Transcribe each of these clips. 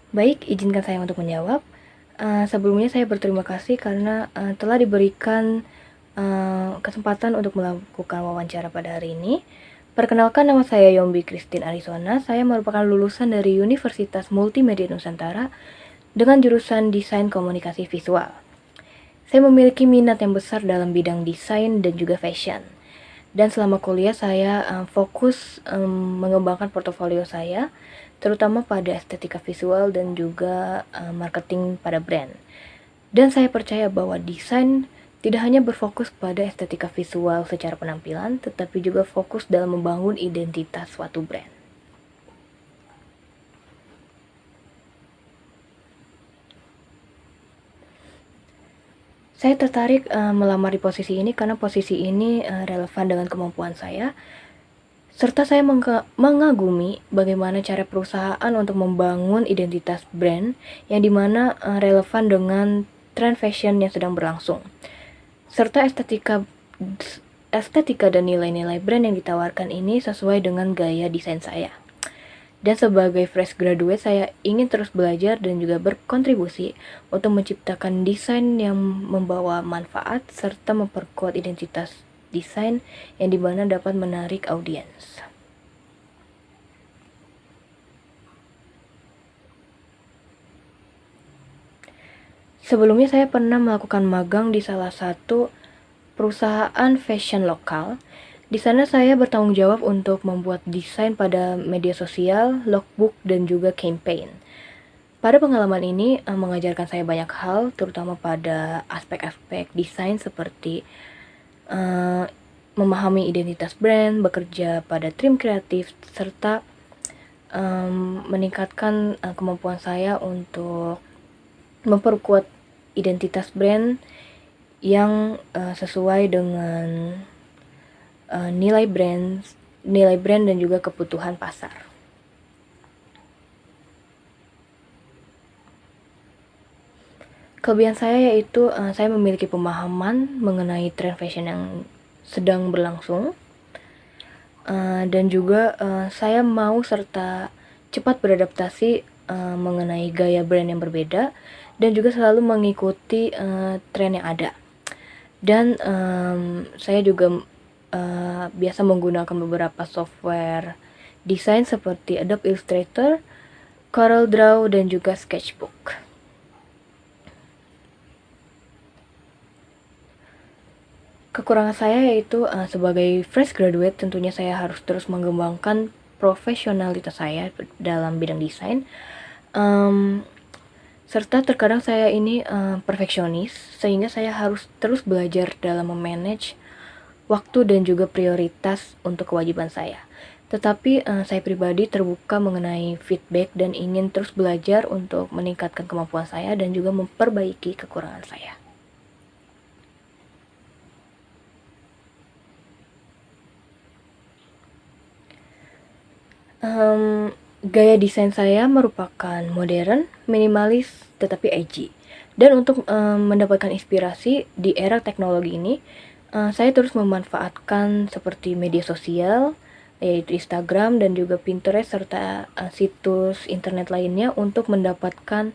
Baik, izinkan saya untuk menjawab. Sebelumnya saya berterima kasih karena telah diberikan kesempatan untuk melakukan wawancara pada hari ini. Perkenalkan, nama saya Yombi Christine Arizona. Saya merupakan lulusan dari Universitas Multimedia Nusantara dengan jurusan Desain Komunikasi Visual. Saya memiliki minat yang besar dalam bidang desain dan juga fashion. Dan selama kuliah saya fokus mengembangkan portofolio saya, terutama pada estetika visual dan juga marketing pada brand. Dan saya percaya bahwa desain tidak hanya berfokus pada estetika visual secara penampilan, tetapi juga fokus dalam membangun identitas suatu brand. Saya tertarik melamar di posisi ini karena posisi ini relevan dengan kemampuan saya, serta saya mengagumi bagaimana cara perusahaan untuk membangun identitas brand yang dimana relevan dengan tren fashion yang sedang berlangsung, serta estetika dan nilai-nilai brand yang ditawarkan ini sesuai dengan gaya desain saya. Dan sebagai fresh graduate, saya ingin terus belajar dan juga berkontribusi untuk menciptakan desain yang membawa manfaat serta memperkuat identitas desain yang dimana dapat menarik audiens. Sebelumnya saya pernah melakukan magang di salah satu perusahaan fashion lokal. Di sana saya bertanggung jawab untuk membuat desain pada media sosial, lookbook, dan juga campaign. Pada pengalaman ini mengajarkan saya banyak hal, terutama pada aspek-aspek desain seperti memahami identitas brand, bekerja pada tim kreatif, serta meningkatkan kemampuan saya untuk memperkuat identitas brand yang sesuai dengan nilai brand dan juga kebutuhan pasar. Kelebihan saya yaitu saya memiliki pemahaman mengenai tren fashion yang sedang berlangsung, dan juga saya mau serta cepat beradaptasi mengenai gaya brand yang berbeda dan juga selalu mengikuti tren yang ada. Dan saya juga biasa menggunakan beberapa software desain seperti Adobe Illustrator, CorelDRAW, dan juga Sketchbook. Kekurangan saya yaitu sebagai fresh graduate tentunya saya harus terus mengembangkan profesionalitas saya dalam bidang desain, serta terkadang saya ini perfeksionis sehingga saya harus terus belajar dalam memanage waktu dan juga prioritas untuk kewajiban saya. Tetapi saya pribadi terbuka mengenai feedback dan ingin terus belajar untuk meningkatkan kemampuan saya dan juga memperbaiki kekurangan saya. Gaya desain saya merupakan modern, minimalis, tetapi edgy. Dan untuk mendapatkan inspirasi di era teknologi ini, saya terus memanfaatkan seperti media sosial, yaitu Instagram dan juga Pinterest serta situs internet lainnya untuk mendapatkan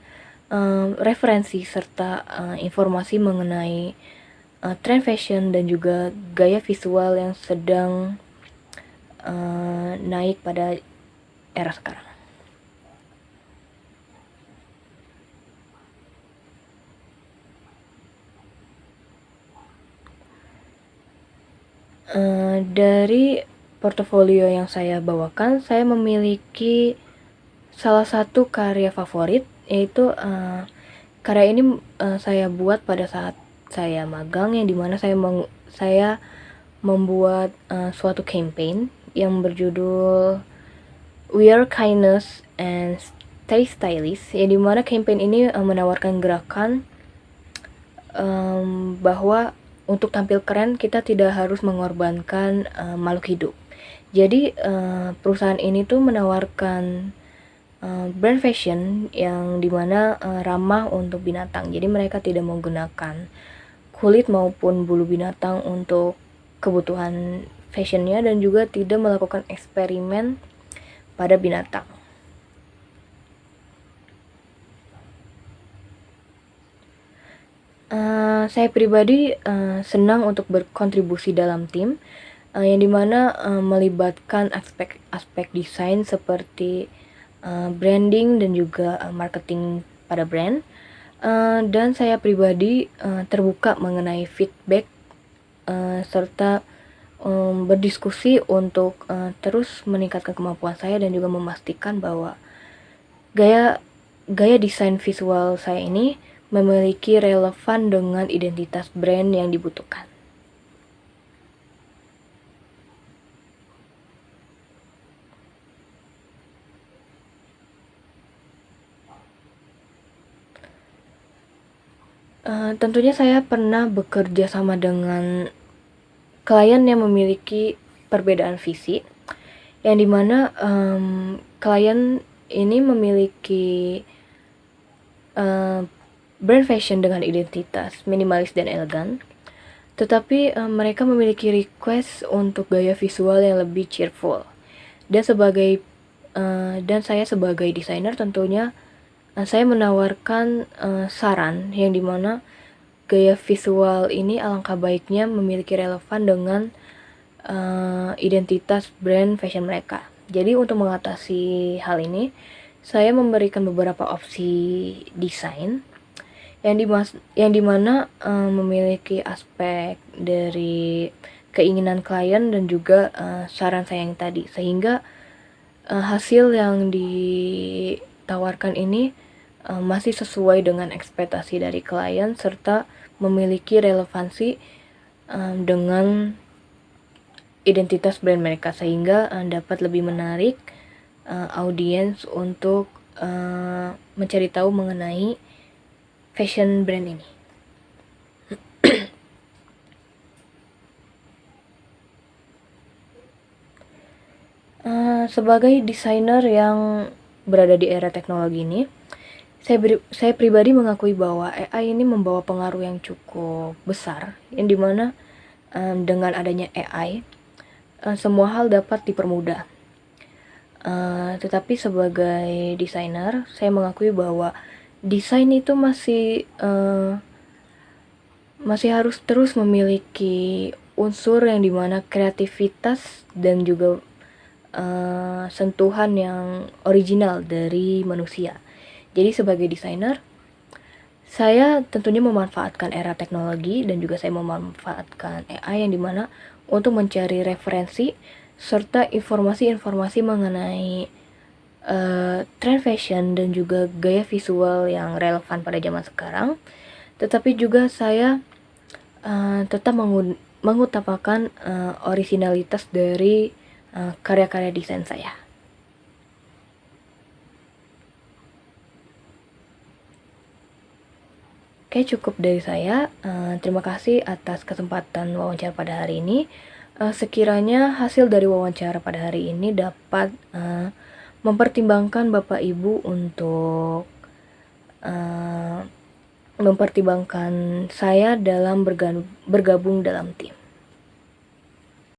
referensi serta informasi mengenai tren fashion dan juga gaya visual yang sedang naik pada era sekarang. Dari portofolio yang saya bawakan, saya memiliki salah satu karya favorit, yaitu karya ini saya buat pada saat saya magang, yang dimana saya membuat suatu campaign yang berjudul Wear Kindness and Stay Stylish, yang dimana campaign ini menawarkan gerakan bahwa untuk tampil keren kita tidak harus mengorbankan makhluk hidup. Jadi perusahaan ini tuh menawarkan brand fashion yang dimana ramah untuk binatang. Jadi mereka tidak menggunakan kulit maupun bulu binatang untuk kebutuhan fashionnya dan juga tidak melakukan eksperimen pada binatang. Saya pribadi, senang untuk berkontribusi dalam tim, yang dimana melibatkan aspek desain seperti, branding dan juga, marketing pada brand. Dan saya pribadi, terbuka mengenai feedback, serta, berdiskusi untuk, terus meningkatkan kemampuan saya dan juga memastikan bahwa gaya gaya desain visual saya ini memiliki relevan dengan identitas brand yang dibutuhkan. Tentunya saya pernah bekerja sama dengan klien yang memiliki perbedaan visi, yang dimana klien ini memiliki brand fashion dengan identitas minimalis dan elegan, tetapi mereka memiliki request untuk gaya visual yang lebih cheerful. Dan saya sebagai desainer tentunya saya menawarkan saran yang dimana gaya visual ini alangkah baiknya memiliki relevan dengan identitas brand fashion mereka. Jadi untuk mengatasi hal ini, saya memberikan beberapa opsi desain yang dimana memiliki aspek dari keinginan klien dan juga saran saya yang tadi, sehingga hasil yang ditawarkan ini masih sesuai dengan ekspektasi dari klien serta memiliki relevansi dengan identitas brand mereka, sehingga dapat lebih menarik audiens untuk mencari tahu mengenai fashion brand ini. Sebagai desainer yang berada di era teknologi ini, saya pribadi mengakui bahwa AI ini membawa pengaruh yang cukup besar, yang dimana dengan adanya AI, semua hal dapat dipermudah. Tetapi sebagai desainer, saya mengakui bahwa desain itu masih harus terus memiliki unsur yang dimana kreativitas dan juga sentuhan yang original dari manusia. Jadi sebagai desainer, saya tentunya memanfaatkan era teknologi dan juga saya memanfaatkan AI yang dimana untuk mencari referensi serta informasi-informasi mengenai tren fashion dan juga gaya visual yang relevan pada zaman sekarang. Tetapi juga saya tetap mengutamakan originalitas dari karya-karya desain saya. Oke, cukup dari saya. Terima kasih atas kesempatan wawancara pada hari ini. Sekiranya hasil dari wawancara pada hari ini dapat mempertimbangkan Bapak Ibu untuk mempertimbangkan saya dalam bergabung dalam tim.